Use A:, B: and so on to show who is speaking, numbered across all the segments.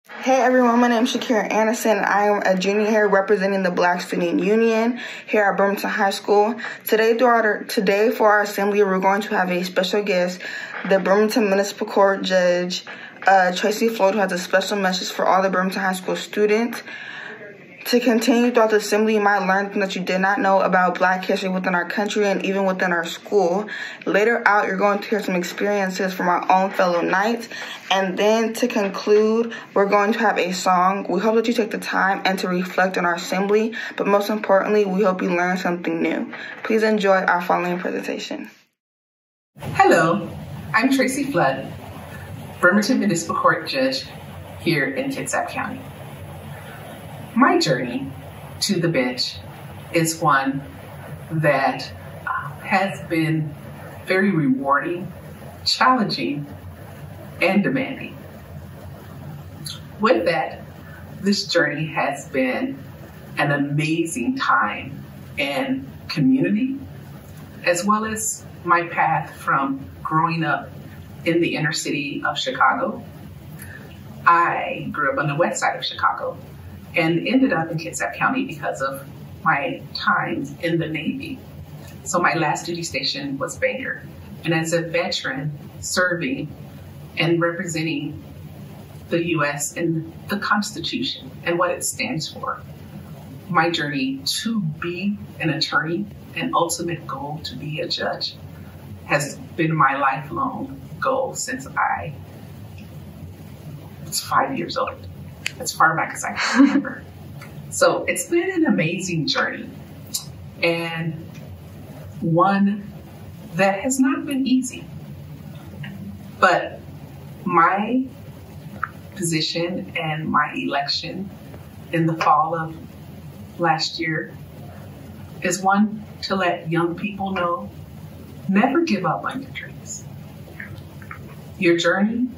A: Hey everyone, my name is Shakira Anderson. I am a junior here representing the Black Student Union here at Bremerton High School. Today for our assembly, we're going to have a special guest, the Bremerton Municipal Court Judge, Tracy Flood, who has a special message for all the Bremerton High School students. To continue throughout the assembly, you might learn things that you did not know about Black history within our country and even within our school. Later out, you're going to hear some experiences from our own fellow Knights. And then to conclude, we're going to have a song. We hope that you take the time and to reflect on our assembly, but most importantly, we hope you learn something new. Please enjoy our following presentation.
B: Hello, I'm Tracy Flood, Bremerton Municipal Court Judge here in Kitsap County. My journey to the bench is one that has been very rewarding, challenging, and demanding. With that, this journey has been an amazing time and community, as well as my path from growing up in the inner city of Chicago. I grew up on the west side of Chicago and ended up in Kitsap County because of my time in the Navy. So my last duty station was Bangor. And as a veteran serving and representing the U.S. and the Constitution and what it stands for, my journey to be an attorney and ultimate goal to be a judge has been my lifelong goal since I was 5 years old. As far back as I can remember. So it's been an amazing journey and one that has not been easy. But my position and my election in the fall of last year is one to let young people know, never give up on your dreams. Your journey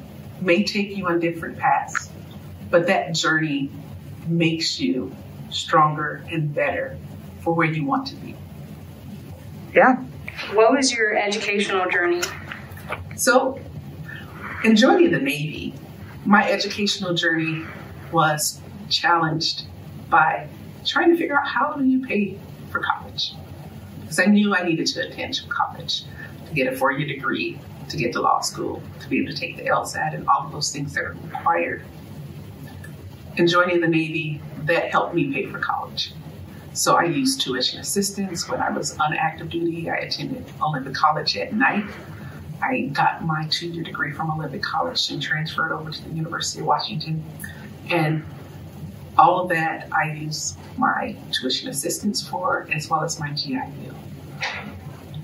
B: may take you on different paths, but that journey makes you stronger and better for where you want to be.
C: Yeah. What was your educational journey?
B: So, in joining the Navy, my educational journey was challenged by trying to figure out how do you pay for college. Because I knew I needed to attend college to get a 4-year degree, to get to law school, to be able to take the LSAT and all of those things that are required. In joining the Navy, that helped me pay for college. So I used tuition assistance when I was on active duty. I attended Olympic College at night. I got my 2-year degree from Olympic College and transferred over to the University of Washington. And all of that I used my tuition assistance for, as well as my GI Bill.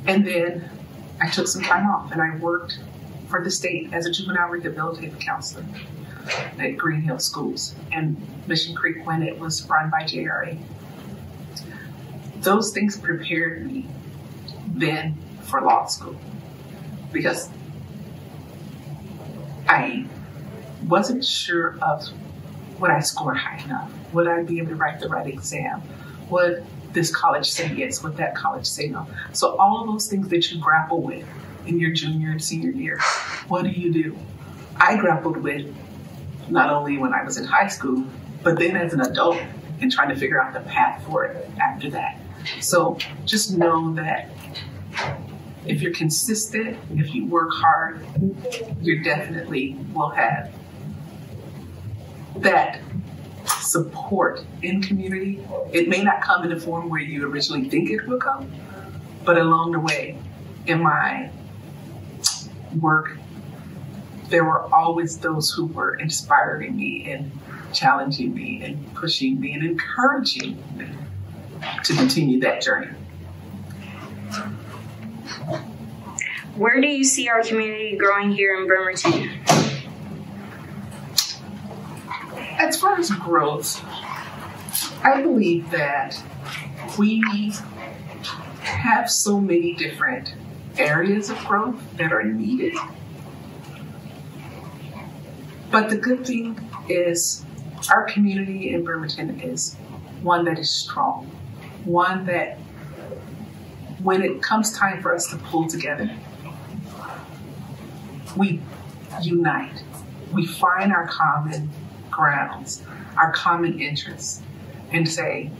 B: And then I took some time off and I worked for the state as a juvenile rehabilitative counselor at Green Hill Schools and Mission Creek when it was run by JRA. Those things prepared me then for law school because I wasn't sure of would I score high enough? Would I be able to write the right exam? Would this college say yes? Would that college say no? So all of those things that you grapple with in your junior and senior year, what do? I grappled with not only when I was in high school, but then as an adult and trying to figure out the path for it after that. So just know that if you're consistent, if you work hard, you definitely will have that support in community. It may not come in the form where you originally think it will come, but along the way, in my work, there were always those who were inspiring me and challenging me and pushing me and encouraging me to continue that journey.
C: Where do you see our community growing here in Bremerton?
B: As far as growth, I believe that we have so many different areas of growth that are needed. But the good thing is our community in Bremerton is one that is strong, one that when it comes time for us to pull together, we unite. We find our common grounds, our common interests, and say,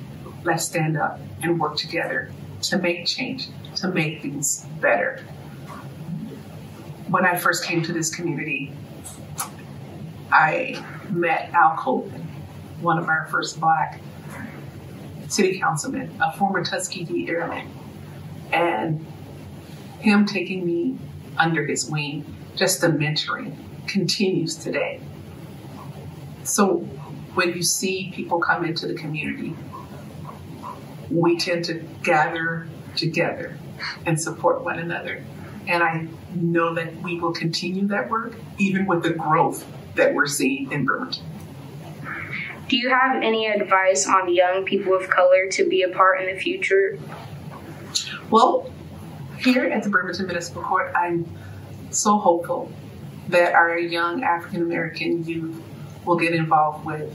B: let's stand up and work together to make change, to make things better. When I first came to this community, I met Al Colvin, one of our first Black city councilmen, a former Tuskegee Airman, and him taking me under his wing, just the mentoring continues today. So when you see people come into the community, we tend to gather together and support one another. And I know that we will continue that work, even with the growth that we're seeing in Bremerton.
C: Do you have any advice on young people of color to be a part in the future?
B: Well, here at the Bremerton Municipal Court, I'm so hopeful that our young African American youth will get involved with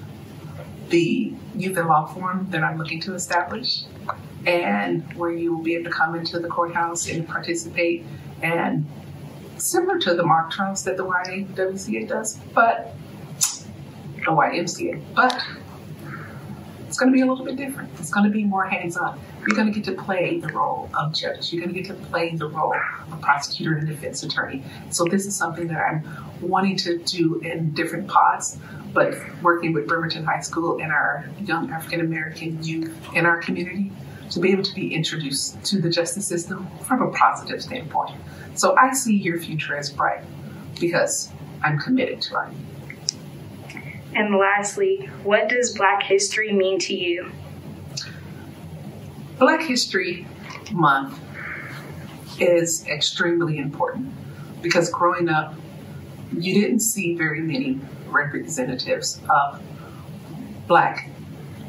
B: the Youth in Law Forum that I'm looking to establish, and where you will be able to come into the courthouse and participate, and similar to the mock trials that the YMCA does, but it's going to be a little bit different. It's going to be more hands-on. You're going to get to play the role of judge. You're going to get to play the role of prosecutor and defense attorney. So this is something that I'm wanting to do in different pods, but working with Bremerton High School and our young African-American youth in our community to be able to be introduced to the justice system from a positive standpoint. So I see your future as bright because I'm committed to it.
C: And lastly, what does Black History mean to you?
B: Black History Month is extremely important because growing up, you didn't see very many representatives of Black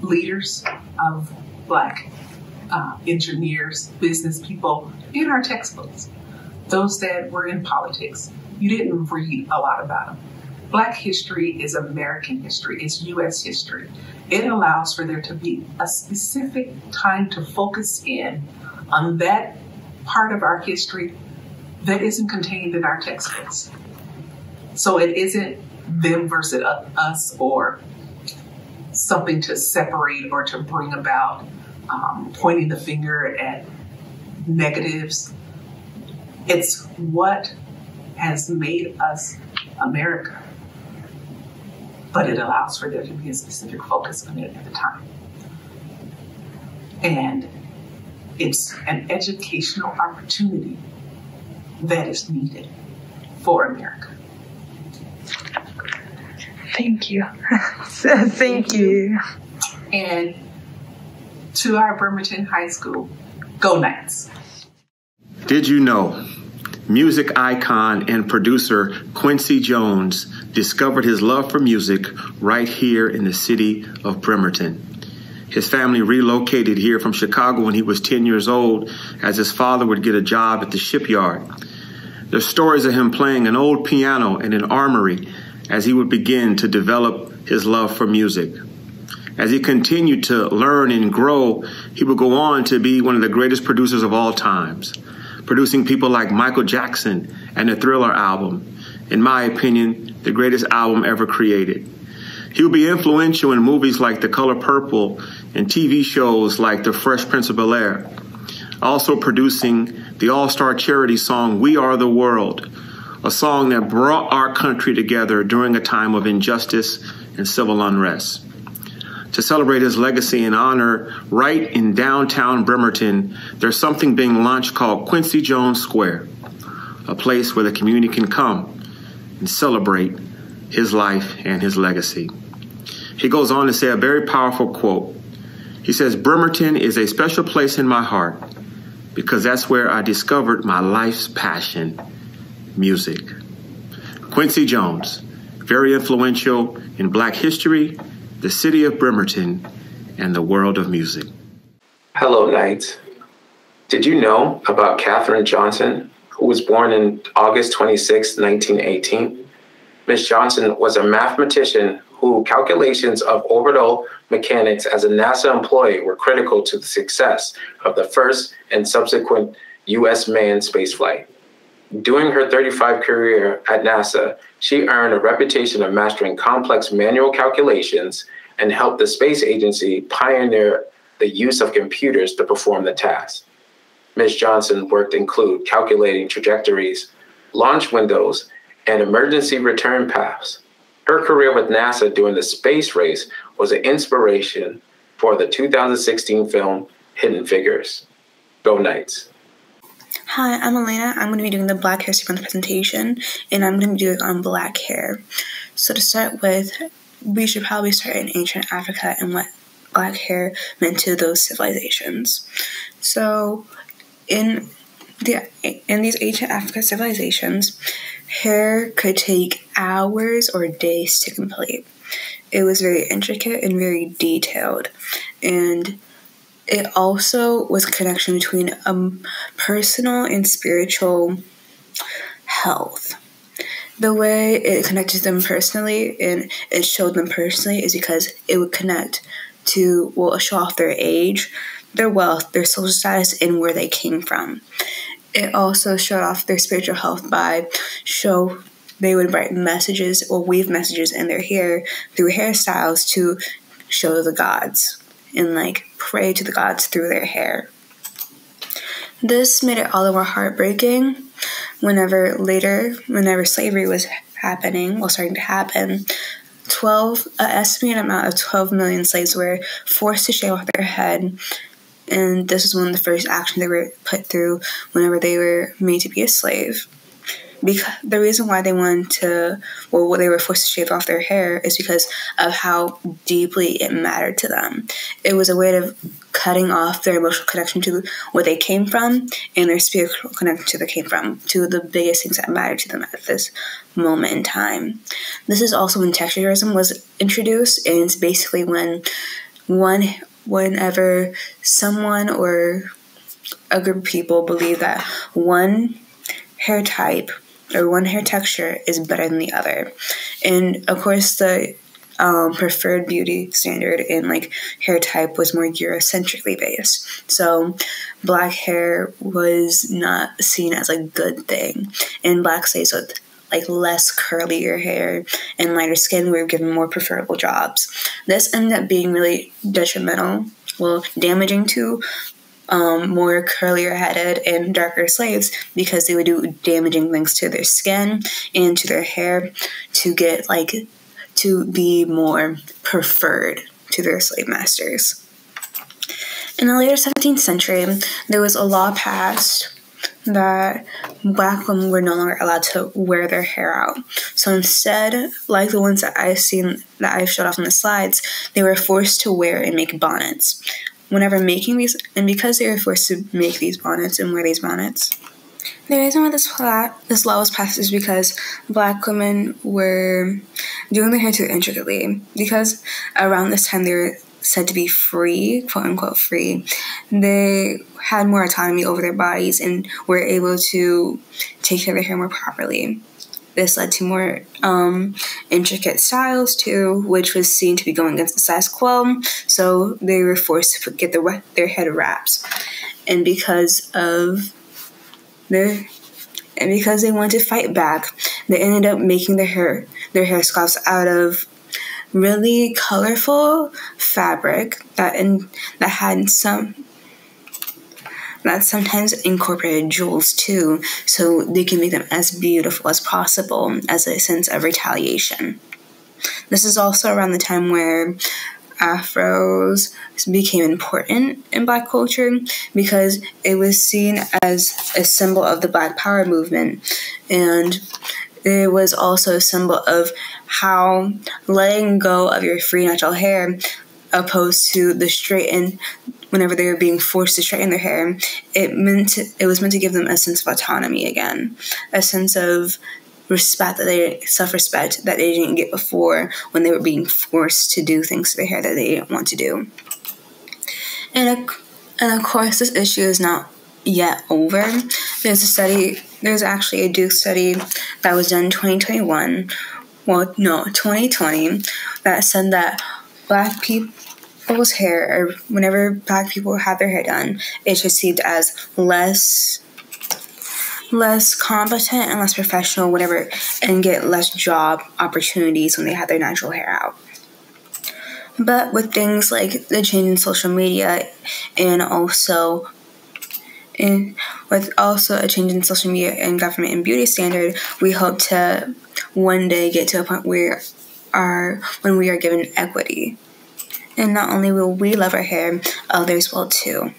B: leaders, of Black engineers, business people in our textbooks. Those that were in politics, you didn't read a lot about them. Black history is American history, it's U.S. history. It allows for there to be a specific time to focus in on that part of our history that isn't contained in our textbooks. So it isn't them versus us or something to separate or to bring about pointing the finger at negatives. It's what has made us America. But it allows for there to be a specific focus on it at the time. And it's an educational opportunity that is needed for America.
D: Thank you. Thank you.
B: And to our Bremerton High School, go Knights.
E: Did you know music icon and producer Quincy Jones discovered his love for music right here in the city of Bremerton? His family relocated here from Chicago when he was 10 years old, as his father would get a job at the shipyard. There's stories of him playing an old piano in an armory as he would begin to develop his love for music. As he continued to learn and grow, he would go on to be one of the greatest producers of all times, producing people like Michael Jackson and the Thriller album, in my opinion, the greatest album ever created. He would be influential in movies like The Color Purple and TV shows like The Fresh Prince of Bel-Air, also producing the all-star charity song We Are the World, a song that brought our country together during a time of injustice and civil unrest. To celebrate his legacy and honor, right in downtown Bremerton, there's something being launched called Quincy Jones Square, a place where the community can come and celebrate his life and his legacy. He goes on to say a very powerful quote. He says, "Bremerton is a special place in my heart because that's where I discovered my life's passion, music." Quincy Jones, very influential in Black history, the city of Bremerton, and the world of music.
F: Hello, Knights. Did you know about Katherine Johnson, who was born in August 26, 1918? Ms. Johnson was a mathematician whose calculations of orbital mechanics as a NASA employee were critical to the success of the first and subsequent U.S. manned spaceflight. During her 35 career at NASA, she earned a reputation of mastering complex manual calculations and helped the space agency pioneer the use of computers to perform the task. Ms. Johnson's work include calculating trajectories, launch windows, and emergency return paths. Her career with NASA during the space race was an inspiration for the 2016 film Hidden Figures. Go Knights.
G: Hi, I'm Elena. I'm going to be doing the Black Hair sequence presentation, and I'm going to be doing it on black hair. So to start with, we should probably start in ancient Africa and what black hair meant to those civilizations. So in these ancient African civilizations, hair could take hours or days to complete. It was very intricate and very detailed, and it also was a connection between personal and spiritual health. The way it connected them personally and it showed them personally is because it would connect to, show off their age, their wealth, their social status, and where they came from. It also showed off their spiritual health by they would write messages or weave messages in their hair through hairstyles to show the gods and pray to the gods through their hair. This made it all the more heartbreaking whenever slavery was starting to happen. An estimated amount of 12 million slaves were forced to shave off their head, and this was one of the first actions they were put through whenever they were made to be a slave. Because the reason why they were forced to shave off their hair is because of how deeply it mattered to them. It was a way of cutting off their emotional connection to where they came from and their spiritual connection to where they came from, two of the biggest things that mattered to them at this moment in time. This is also when texturism was introduced, and it's basically whenever someone or a group of people believe that one hair type or one hair texture is better than the other. And of course the preferred beauty standard in hair type was more Eurocentrically based. So black hair was not seen as a good thing. And black slaves with less curlier hair and lighter skin were given more preferable jobs. This ended up being really damaging to more curlier headed and darker slaves because they would do damaging things to their skin and to their hair to get to be more preferred to their slave masters. In the later 17th century, there was a law passed that black women were no longer allowed to wear their hair out. So instead, like the ones that I've showed off on the slides, they were forced to wear and make bonnets. Whenever making these, and because they were forced to make these bonnets and wear these bonnets, the reason why this law was passed is because black women were doing their hair too intricately. Because around this time they were said to be free, quote unquote free, they had more autonomy over their bodies and were able to take care of their hair more properly. This led to more intricate styles too, which was seen to be going against the status quo. So they were forced to get their head wraps, and because they wanted to fight back, they ended up making their hair scarves out of really colorful fabric that sometimes incorporated jewels too, so they can make them as beautiful as possible as a sense of retaliation. This is also around the time where afros became important in black culture because it was seen as a symbol of the Black Power movement, and it was also a symbol of how letting go of your free natural hair opposed to the straightened. Whenever they were being forced to straighten their hair, it was meant to give them a sense of autonomy again, a sense of self-respect that they didn't get before when they were being forced to do things to their hair that they didn't want to do. And of course, this issue is not yet over. There's actually a Duke study that was done in 2020, that said that black people's hair, or whenever black people have their hair done, it's received as less less competent and less professional, whatever, and get less job opportunities when they have their natural hair out. But with things like the change in social media and with also a change in social media and government and beauty standard, we hope to one day get to a point when we are given equity. And not only will we love our hair, others will too.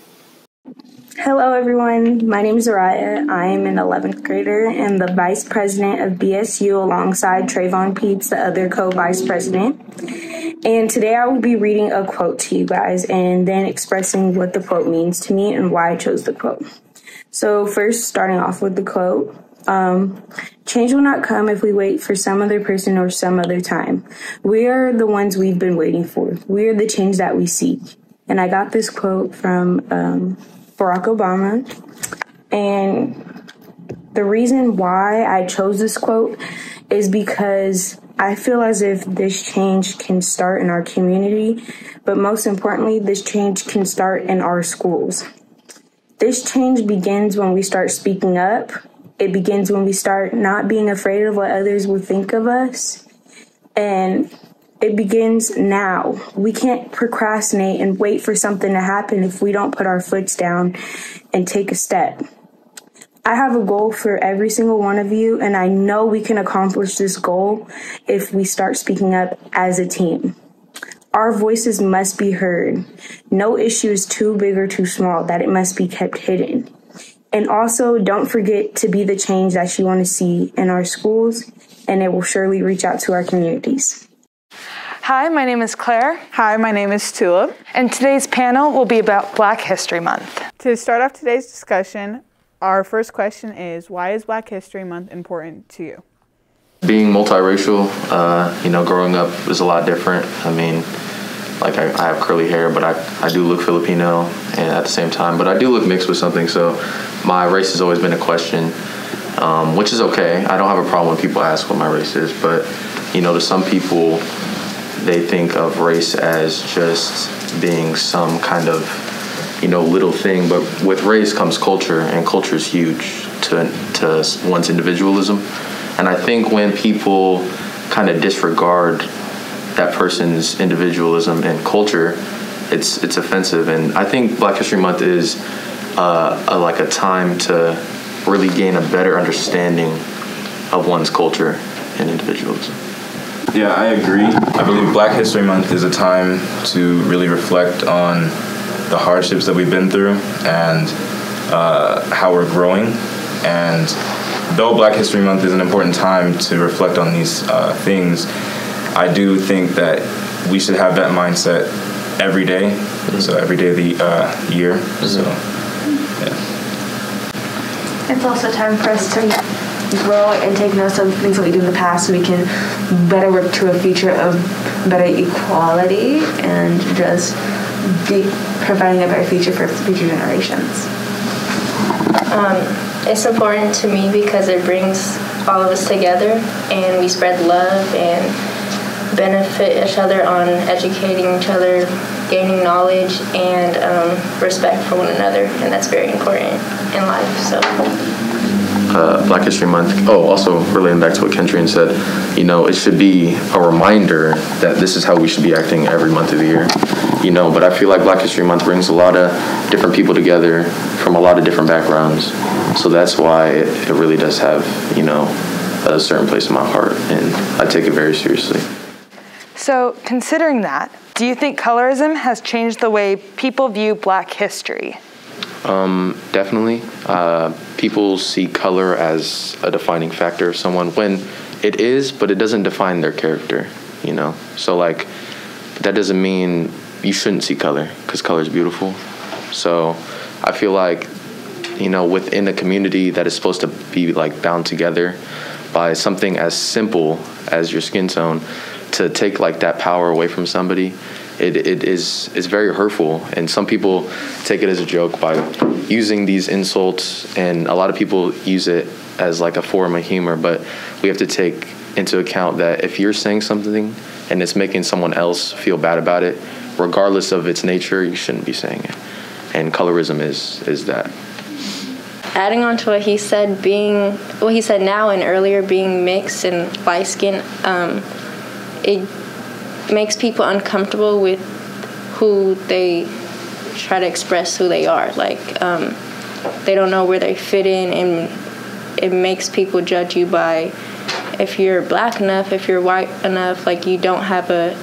H: Hello everyone, my name is Zariah. I am an 11th grader and the vice president of BSU alongside Trayvon Peets, the other co-vice president. And today I will be reading a quote to you guys and then expressing what the quote means to me and why I chose the quote. So first, starting off with the quote, change will not come if we wait for some other person or some other time. We are the ones we've been waiting for. We are the change that we seek. And I got this quote from Barack Obama. And the reason why I chose this quote is because I feel as if this change can start in our community, but most importantly, this change can start in our schools. This change begins when we start speaking up. It begins when we start not being afraid of what others will think of us. And it begins now. We can't procrastinate and wait for something to happen if we don't put our foots down and take a step. I have a goal for every single one of you, and I know we can accomplish this goal if we start speaking up as a team. Our voices must be heard. No issue is too big or too small that it must be kept hidden. And also, don't forget to be the change that you want to see in our schools, and it will surely reach out to our communities.
I: Hi, my name is Claire.
J: Hi, my name is Tulip.
I: And today's panel will be about Black History Month.
J: To start off today's discussion, our first question is, why is Black History Month important to you?
K: Being multiracial, growing up is a lot different. I mean, like I have curly hair, but I do look Filipino and at the same time, but I do look mixed with something. So my race has always been a question, which is okay. I don't have a problem when people ask what my race is, but to some people, they think of race as just being some kind of little thing, but with race comes culture, and culture is huge to one's individualism. And I think when people kind of disregard that person's individualism and culture, it's offensive. And I think Black History Month is like a time to really gain a better understanding of one's culture and individualism.
L: Yeah, I agree. I believe Black History Month is a time to really reflect on the hardships that we've been through and how we're growing. And though Black History Month is an important time to reflect on these things, I do think that we should have that mindset every day. Mm-hmm. So every day of the year. Mm-hmm. So, yeah.
M: It's also time for us to grow and take notes of things that we did in the past so we can better work to a future of better equality and just be providing a better future for future generations.
N: It's important to me because it brings all of us together and we spread love and benefit each other on educating each other, gaining knowledge, and respect for one another, and that's very important in life. So.
K: Black History Month. Oh, also relating back to what Kendrian said, it should be a reminder that this is how we should be acting every month of the year. But I feel like Black History Month brings a lot of different people together from a lot of different backgrounds. So that's why it really does have, a certain place in my heart, and I take it very seriously.
I: So, considering that, do you think colorism has changed the way people view Black history?
K: Definitely. People see color as a defining factor of someone when it is, but it doesn't define their character, So, that doesn't mean you shouldn't see color, because color is beautiful. So, I feel like, within a community that is supposed to be, bound together by something as simple as your skin tone, to take, that power away from somebody, it is very hurtful, and some people take it as a joke by using these insults, and a lot of people use it as a form of humor, but we have to take into account that if you're saying something and it's making someone else feel bad about it, regardless of its nature, you shouldn't be saying it. And colorism is that.
N: adding on to what he said, now and earlier, being mixed and light skin, it makes people uncomfortable with who they try to express who they are. Like, they don't know where they fit in, and it makes people judge you by if you're black enough, if you're white enough, like you don't have a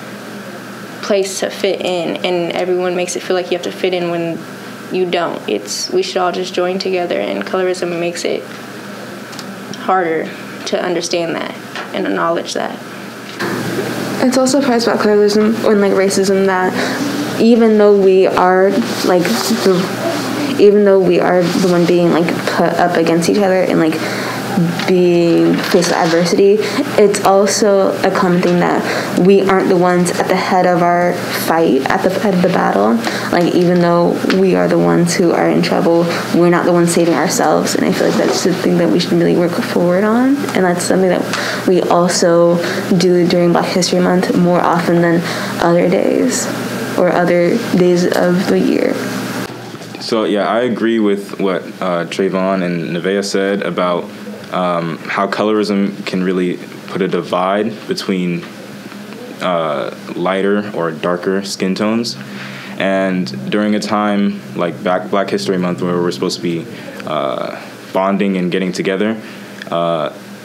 N: place to fit in, and everyone makes it feel like you have to fit in when you don't. We should all just join together, and colorism makes it harder to understand that and acknowledge that.
M: It's also part about colorism and like racism that even though we are the one being like put up against each other and like being faced with adversity, it's also a common thing that we aren't the ones at the head of our fight, at the head of the battle. Like, even though we are the ones who are in trouble, we're not the ones saving ourselves. And I feel like that's something that we should really work forward on, and that's something that we also do during Black History Month more often than other days or other days of the year.
L: So yeah, I agree with what Trayvon and Nevaeh said about how colorism can really put a divide between lighter or darker skin tones. And during a time like Black History Month, where we're supposed to be bonding and getting together,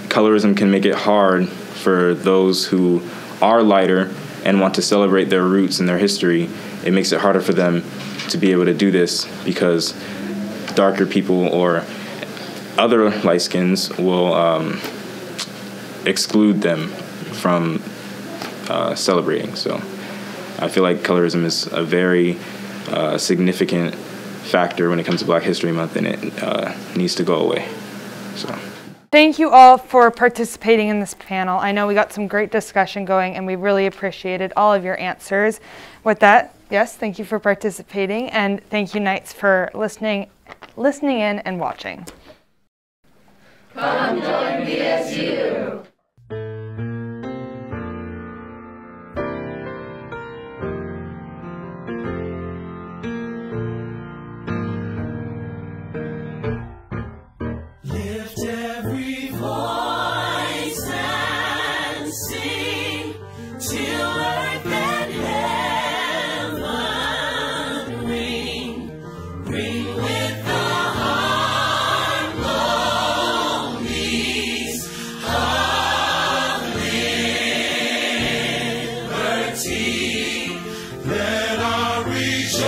L: colorism can make it hard for those who are lighter and want to celebrate their roots and their history. It makes it harder for them to be able to do this because darker people or other light skins will exclude them from celebrating. So I feel like colorism is a very significant factor when it comes to Black History Month, and it needs to go away. So.
I: Thank you all for participating in this panel. I know we got some great discussion going, and we really appreciated all of your answers. With that, yes, thank you for participating, and thank you, Knights, for listening in and watching.
O: Come join BSU. Lift every voice and sing till earth and heaven ring. Ring with the harmonies of liberty. Let our rejoicing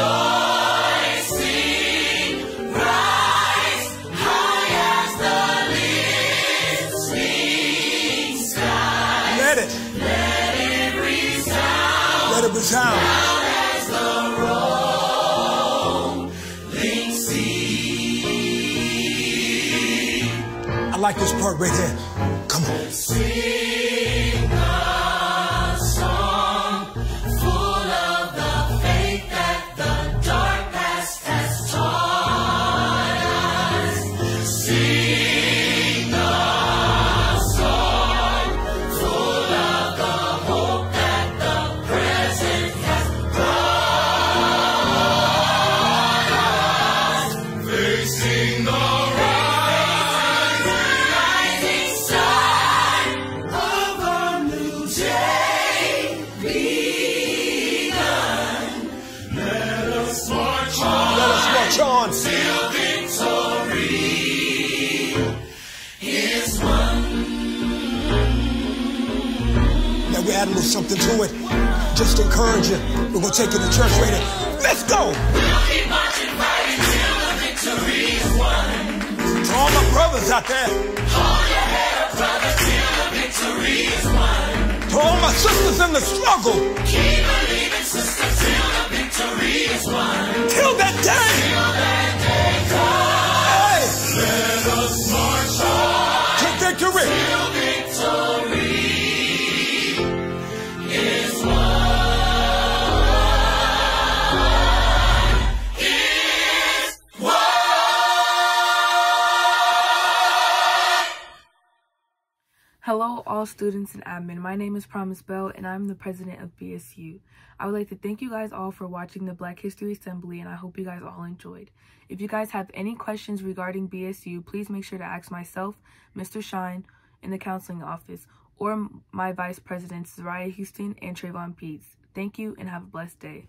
O: rise high as the listening skies. Let it resound. Let it resound. Loud as the rolling sea. I like this part right here. Come on. Sing a song full of the faith that the dark past has taught us. Sing a song full of the hope that the present has brought us. Facing the rising sun of a new day begun. Let us march on. Let us march on till victory is won. Now we add a little something to it. Just to encourage you. We're gonna take it to church later. Let's go. We'll keep marching, fighting till the victory is won. To all my brothers out there. Hold your head up, brother, till the victory is won. To all my sisters in the struggle. Keep believing, sister, till the victory is won. Till that day. Till that day comes. Hey. Let us march on. To victory. Till victory is won. Is won.
P: Hello, all students and admin. My name is Promise Bell, and I'm the president of BSU. I would like to thank you guys all for watching the Black History Assembly, and I hope you guys all enjoyed. If you guys have any questions regarding BSU, please make sure to ask myself, Mr. Shine, in the counseling office, or my vice presidents, Zariah Houston and Trayvon Peets. Thank you, and have a blessed day.